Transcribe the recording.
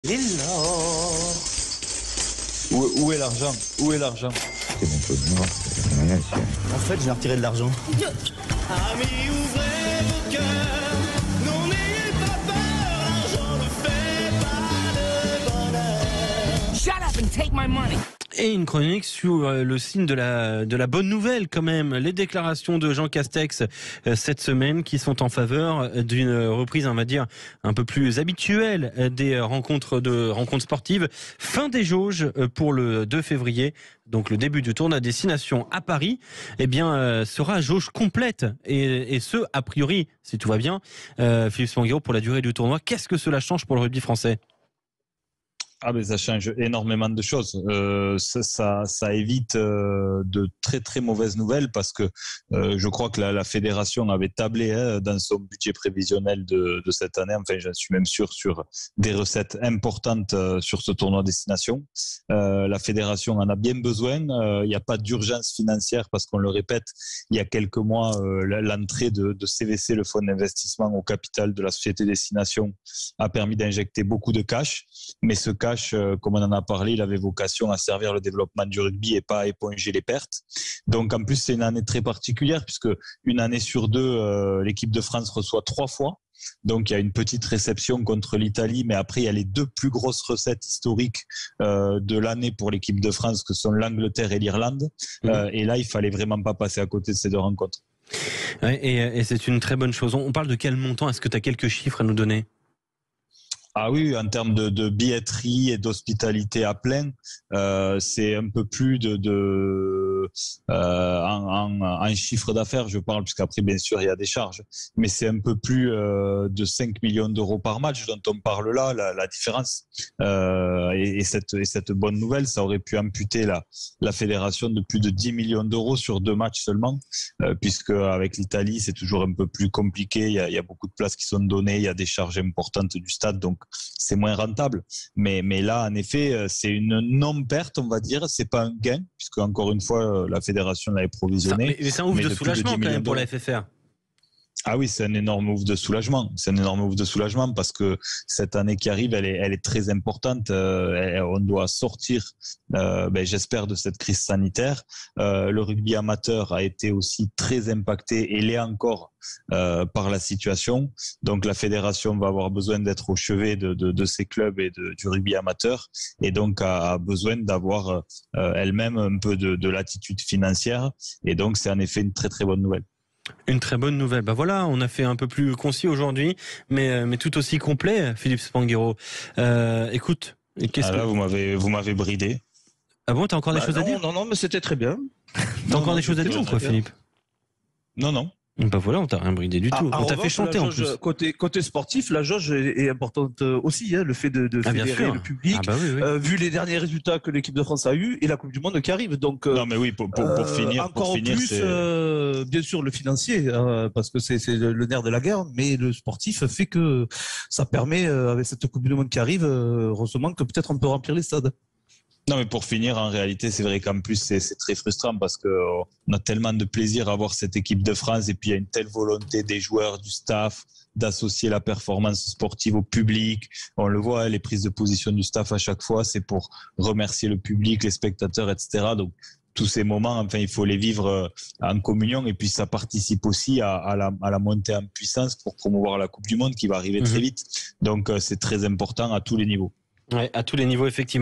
Où est l'argent? Où est l'argent? C'est mon peu de mort. En fait, j'ai retiré de l'argent. Amis, ouvrez vos cœurs, non n'ayez pas peur, l'argent ne fait pas le bonheur. Shut up and take my money. Et une chronique sur le signe de la bonne nouvelle quand même. Les déclarations de Jean Castex cette semaine qui sont en faveur d'une reprise, on va dire, un peu plus habituelle des rencontres sportives. Fin des jauges pour le 2 février. Donc le début du tournoi à destination à Paris, sera jauge complète. Et ce, a priori, si tout va bien, Philippe Spanghero, pour la durée du tournoi. Qu'est-ce que cela change pour le rugby français ? Ah ben ça change énormément de choses. Ça évite de très très mauvaises nouvelles parce que je crois que la fédération avait tablé dans son budget prévisionnel de cette année. Enfin, j'en suis même sûr sur des recettes importantes sur ce tournoi destination. La fédération en a bien besoin. Il n'y a pas d'urgence financière parce qu'on le répète, il y a quelques mois, l'entrée de CVC, le fonds d'investissement au capital de la société destination, a permis d'injecter beaucoup de cash. Mais ce cash, comme on en a parlé, il avait vocation à servir le développement du rugby et pas à éponger les pertes. Donc en plus, c'est une année très particulière puisque une année sur deux, l'équipe de France reçoit 3 fois. Donc il y a une petite réception contre l'Italie, mais après il y a les 2 plus grosses recettes historiques de l'année pour l'équipe de France, que sont l'Angleterre et l'Irlande. Et là, il fallait vraiment pas passer à côté de ces 2 rencontres. Ouais, et c'est une très bonne chose. On parle de quel montant? Est-ce que tu as quelques chiffres à nous donner? Ah oui, en termes de billetterie et d'hospitalité à plein, c'est un peu plus en chiffre d'affaires, je parle, puisqu'après, bien sûr, il y a des charges, mais c'est un peu plus de 5 millions d'euros par match dont on parle là, la différence. Et cette bonne nouvelle, ça aurait pu amputer la fédération de plus de 10 millions d'euros sur 2 matchs seulement, puisque avec l'Italie, c'est toujours un peu plus compliqué, il y a beaucoup de places qui sont données, il y a des charges importantes du stade, donc c'est moins rentable. Mais là, en effet, c'est une non-perte, on va dire. C'est pas un gain, puisque encore une fois, la fédération l'avait provisionné. Mais c'est un ouf de soulagement quand même pour la FFR. Ah oui, c'est un énorme ouf de soulagement. C'est un énorme ouf de soulagement parce que cette année qui arrive, elle est très importante. On doit sortir, j'espère, de cette crise sanitaire. Le rugby amateur a été aussi très impacté et l'est encore par la situation. Donc la fédération va avoir besoin d'être au chevet de ces clubs et du rugby amateur, et donc a besoin d'avoir elle-même un peu de latitude financière. Et donc c'est en effet une très très bonne nouvelle. Une très bonne nouvelle. Bah voilà, on a fait un peu plus concis aujourd'hui, mais tout aussi complet, Philippe Spanghero. Écoute, là, vous m'avez bridé. Ah bon, t'as encore des choses à dire? Non, mais c'était très bien. T'as encore des choses à dire ou quoi, Philippe? Non. Bah voilà, on t'a rien bridé du tout. On t'a fait chanter en plus. Côté sportif, la jauge est importante aussi, le fait de fédérer le public, vu les derniers résultats que l'équipe de France a eu et la Coupe du Monde qui arrive. Donc, non mais oui, pour finir, encore plus, bien sûr le financier, parce que c'est le nerf de la guerre, mais le sportif fait que ça permet, avec cette Coupe du Monde qui arrive, heureusement que peut-être on peut remplir les stades. Non, mais pour finir, en réalité, c'est vrai qu'en plus, c'est très frustrant parce qu'on a tellement de plaisir à voir cette équipe de France, et puis il y a une telle volonté des joueurs, du staff, d'associer la performance sportive au public. On le voit, les prises de position du staff à chaque fois, c'est pour remercier le public, les spectateurs, etc. Donc, tous ces moments, enfin, il faut les vivre en communion, et puis ça participe aussi à la montée en puissance pour promouvoir la Coupe du Monde qui va arriver très vite. Donc, c'est très important à tous les niveaux. Ouais, à tous les niveaux, effectivement.